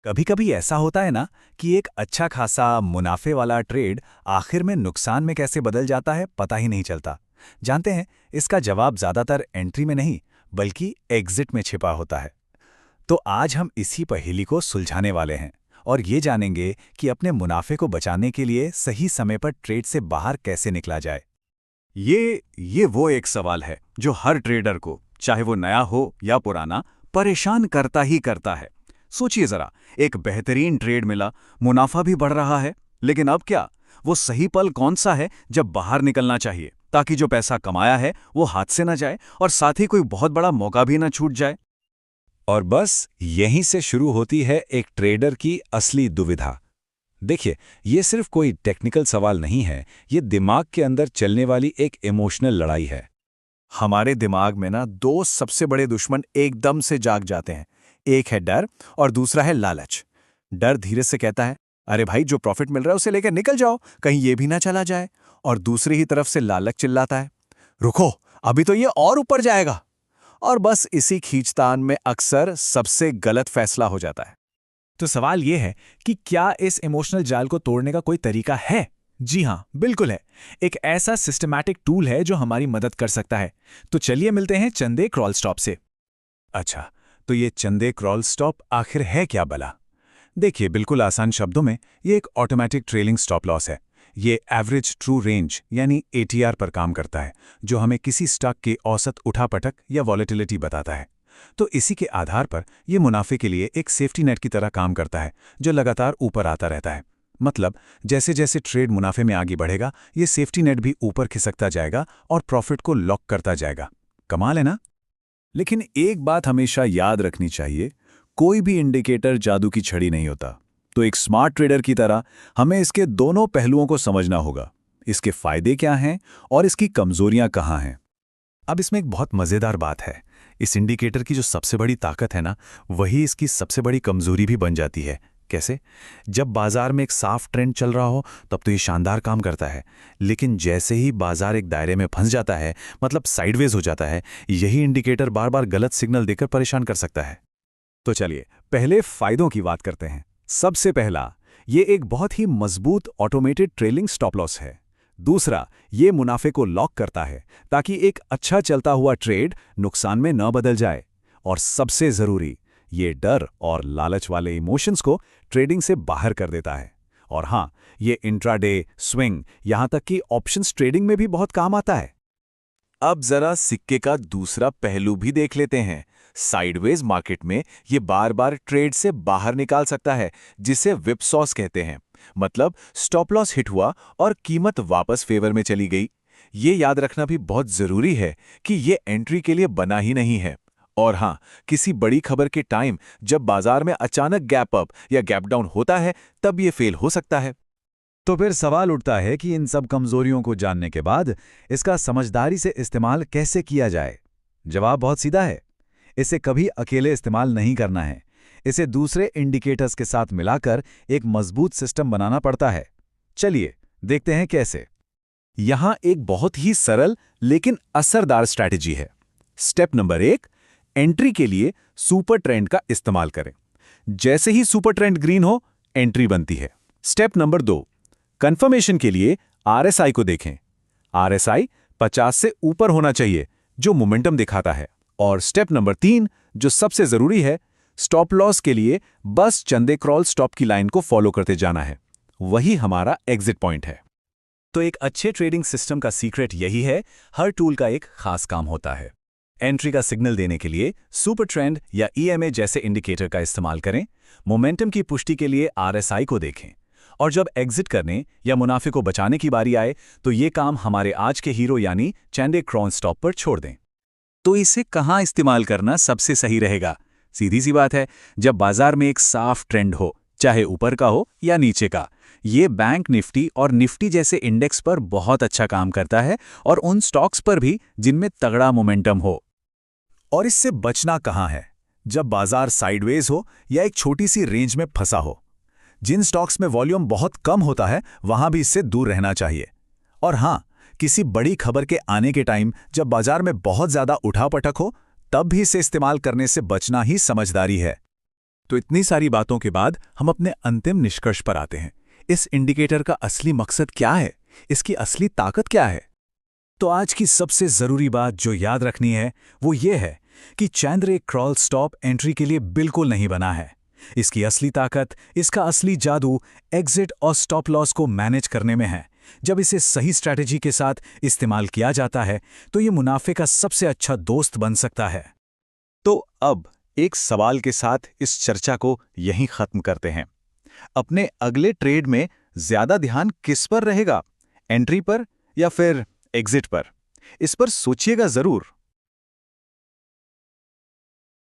कभी कभी ऐसा होता है ना कि एक अच्छा खासा मुनाफे वाला ट्रेड आखिर में नुकसान में कैसे बदल जाता है पता ही नहीं चलता। जानते हैं, इसका जवाब ज्यादातर एंट्री में नहीं बल्कि एग्जिट में छिपा होता है। तो आज हम इसी पहेली को सुलझाने वाले हैं और ये जानेंगे कि अपने मुनाफे को बचाने के लिए सही समय पर ट्रेड से बाहर कैसे निकला जाए। ये वो एक सवाल है जो हर ट्रेडर को, चाहे वो नया हो या पुराना, परेशान करता ही करता है। सोचिए जरा, एक बेहतरीन ट्रेड मिला, मुनाफा भी बढ़ रहा है, लेकिन अब क्या? वो सही पल कौन सा है जब बाहर निकलना चाहिए ताकि जो पैसा कमाया है वो हाथ से न जाए और साथ ही कोई बहुत बड़ा मौका भी न छूट जाए। और बस यहीं से शुरू होती है एक ट्रेडर की असली दुविधा। देखिए, ये सिर्फ कोई टेक्निकल सवाल नहीं है, ये दिमाग के अंदर चलने वाली एक इमोशनल लड़ाई है। हमारे दिमाग में ना दो सबसे बड़े दुश्मन एकदम से जाग जाते हैं। एक है डर और दूसरा है लालच। डर धीरे से कहता है, अरे भाई, जो प्रॉफिट मिल रहा है उसे लेकर निकल जाओ, कहीं ये भी ना चला जाए। और दूसरी ही तरफ से लालच चिल्लाता है, रुको, अभी तो ये और ऊपर जाएगा। और बस इसी खींचतान में अक्सर सबसे गलत फैसला हो जाता है। तो सवाल यह है कि क्या इस इमोशनल जाल को तोड़ने का कोई तरीका है? जी हां, बिल्कुल है। एक ऐसा सिस्टमैटिक टूल है जो हमारी मदद कर सकता है। तो चलिए मिलते हैं चंदे क्रॉल स्टॉप से। अच्छा, तो ये चंदे क्रॉल स्टॉप आखिर है क्या भला? देखिए, बिल्कुल आसान शब्दों में ये एक ऑटोमेटिक ट्रेलिंग स्टॉप लॉस है। ये एवरेज ट्रू रेंज यानी एटीआर पर काम करता है, जो हमें किसी स्टॉक की औसत उठापटक या वॉलेटिलिटी बताता है। तो इसी के आधार पर यह मुनाफे के लिए एक सेफ्टी नेट की तरह काम करता है, जो लगातार ऊपर आता रहता है। मतलब जैसे जैसे ट्रेड मुनाफे में आगे बढ़ेगा, ये सेफ्टी नेट भी ऊपर खिसकता जाएगा और प्रॉफिट को लॉक करता जाएगा। कमाल है ना? लेकिन एक बात हमेशा याद रखनी चाहिए, कोई भी इंडिकेटर जादू की छड़ी नहीं होता। तो एक स्मार्ट ट्रेडर की तरह हमें इसके दोनों पहलुओं को समझना होगा। इसके फायदे क्या हैं और इसकी कमजोरियां कहाँ हैं। अब इसमें एक बहुत मज़ेदार बात है। इस इंडिकेटर की जो सबसे बड़ी ताकत है ना, वही इसकी सबसे बड़ी कमजोरी भी बन जाती है। कैसे? जब बाजार में एक साफ ट्रेंड चल रहा हो तब तो ये शानदार काम करता है, लेकिन जैसे ही बाजार एक दायरे में फंस जाता है, मतलब साइडवेज हो जाता है, यही इंडिकेटर बार बार गलत सिग्नल देकर परेशान कर सकता है। तो चलिए पहले फायदों की बात करते हैं। सबसे पहला, ये एक बहुत ही मजबूत ऑटोमेटेड ट्रेलिंग स्टॉप लॉस है। दूसरा, ये मुनाफे को लॉक करता है ताकि एक अच्छा चलता हुआ ट्रेड नुकसान में न बदल जाए। और सबसे जरूरी, ये डर और लालच वाले इमोशंस को ट्रेडिंग से बाहर कर देता है। और हाँ, ये इंट्राडे, स्विंग, यहां तक कि ऑप्शंस ट्रेडिंग में भी बहुत काम आता है। अब जरा सिक्के का दूसरा पहलू भी देख लेते हैं। साइडवेज मार्केट में ये बार बार ट्रेड से बाहर निकाल सकता है, जिसे विपसॉस कहते हैं। मतलब स्टॉप लॉस हिट हुआ और कीमत वापस फेवर में चली गई। ये याद रखना भी बहुत जरूरी है कि ये एंट्री के लिए बना ही नहीं है। और हाँ, किसी बड़ी खबर के टाइम जब बाजार में अचानक गैप अप या गैप डाउन होता है, तब ये फेल हो सकता है। तो फिर सवाल उठता है कि इन सब कमजोरियों को जानने के बाद इसका समझदारी से इस्तेमाल कैसे किया जाए। जवाब बहुत सीधा है, इसे कभी अकेले इस्तेमाल नहीं करना है। इसे दूसरे इंडिकेटर्स के साथ मिलाकर एक मजबूत सिस्टम बनाना पड़ता है। चलिए देखते हैं कैसे। यहां एक बहुत ही सरल लेकिन असरदार स्ट्रैटेजी है। स्टेप नंबर 1, एंट्री के लिए सुपर ट्रेंड का इस्तेमाल करें। जैसे ही सुपर ट्रेंड ग्रीन हो, एंट्री बनती है। स्टेप नंबर 2, कंफर्मेशन के लिए आरएसआई को देखें। आरएसआई 50 से ऊपर होना चाहिए, जो मोमेंटम दिखाता है। और स्टेप नंबर 3, जो सबसे जरूरी है, स्टॉप लॉस के लिए बस चंदे क्रॉल स्टॉप की लाइन को फॉलो करते जाना है। वही हमारा एग्जिट पॉइंट है। तो एक अच्छे ट्रेडिंग सिस्टम का सीक्रेट यही है, हर टूल का एक खास काम होता है। एंट्री का सिग्नल देने के लिए सुपर ट्रेंड या ईएमए जैसे इंडिकेटर का इस्तेमाल करें। मोमेंटम की पुष्टि के लिए आरएसआई को देखें। और जब एग्जिट करने या मुनाफे को बचाने की बारी आए, तो ये काम हमारे आज के हीरो यानी चंदे क्रॉल स्टॉप पर छोड़ दें। तो इसे कहां इस्तेमाल करना सबसे सही रहेगा? सीधी सी बात है, जब बाजार में एक साफ ट्रेंड हो, चाहे ऊपर का हो या नीचे का। ये बैंक निफ्टी और निफ्टी जैसे इंडेक्स पर बहुत अच्छा काम करता है, और उन स्टॉक्स पर भी जिनमें तगड़ा मोमेंटम हो। और इससे बचना कहां है? जब बाजार साइडवेज हो या एक छोटी सी रेंज में फंसा हो। जिन स्टॉक्स में वॉल्यूम बहुत कम होता है, वहां भी इससे दूर रहना चाहिए। और हां, किसी बड़ी खबर के आने के टाइम जब बाजार में बहुत ज्यादा उठापटक हो, तब भी इसे इस्तेमाल करने से बचना ही समझदारी है। तो इतनी सारी बातों के बाद हम अपने अंतिम निष्कर्ष पर आते हैं। इस इंडिकेटर का असली मकसद क्या है? इसकी असली ताकत क्या है? तो आज की सबसे जरूरी बात जो याद रखनी है वो ये है कि चंद्र एक क्रॉल स्टॉप एंट्री के लिए बिल्कुल नहीं बना है। इसकी असली ताकत, इसका असली जादू एग्जिट और स्टॉप लॉस को मैनेज करने में है। जब इसे सही स्ट्रैटेजी के साथ इस्तेमाल किया जाता है तो ये मुनाफे का सबसे अच्छा दोस्त बन सकता है। तो अब एक सवाल के साथ इस चर्चा को यहीं खत्म करते हैं। अपने अगले ट्रेड में ज्यादा ध्यान किस पर रहेगा, एंट्री पर या फिर एग्जिट पर? इस पर सोचिएगा जरूर।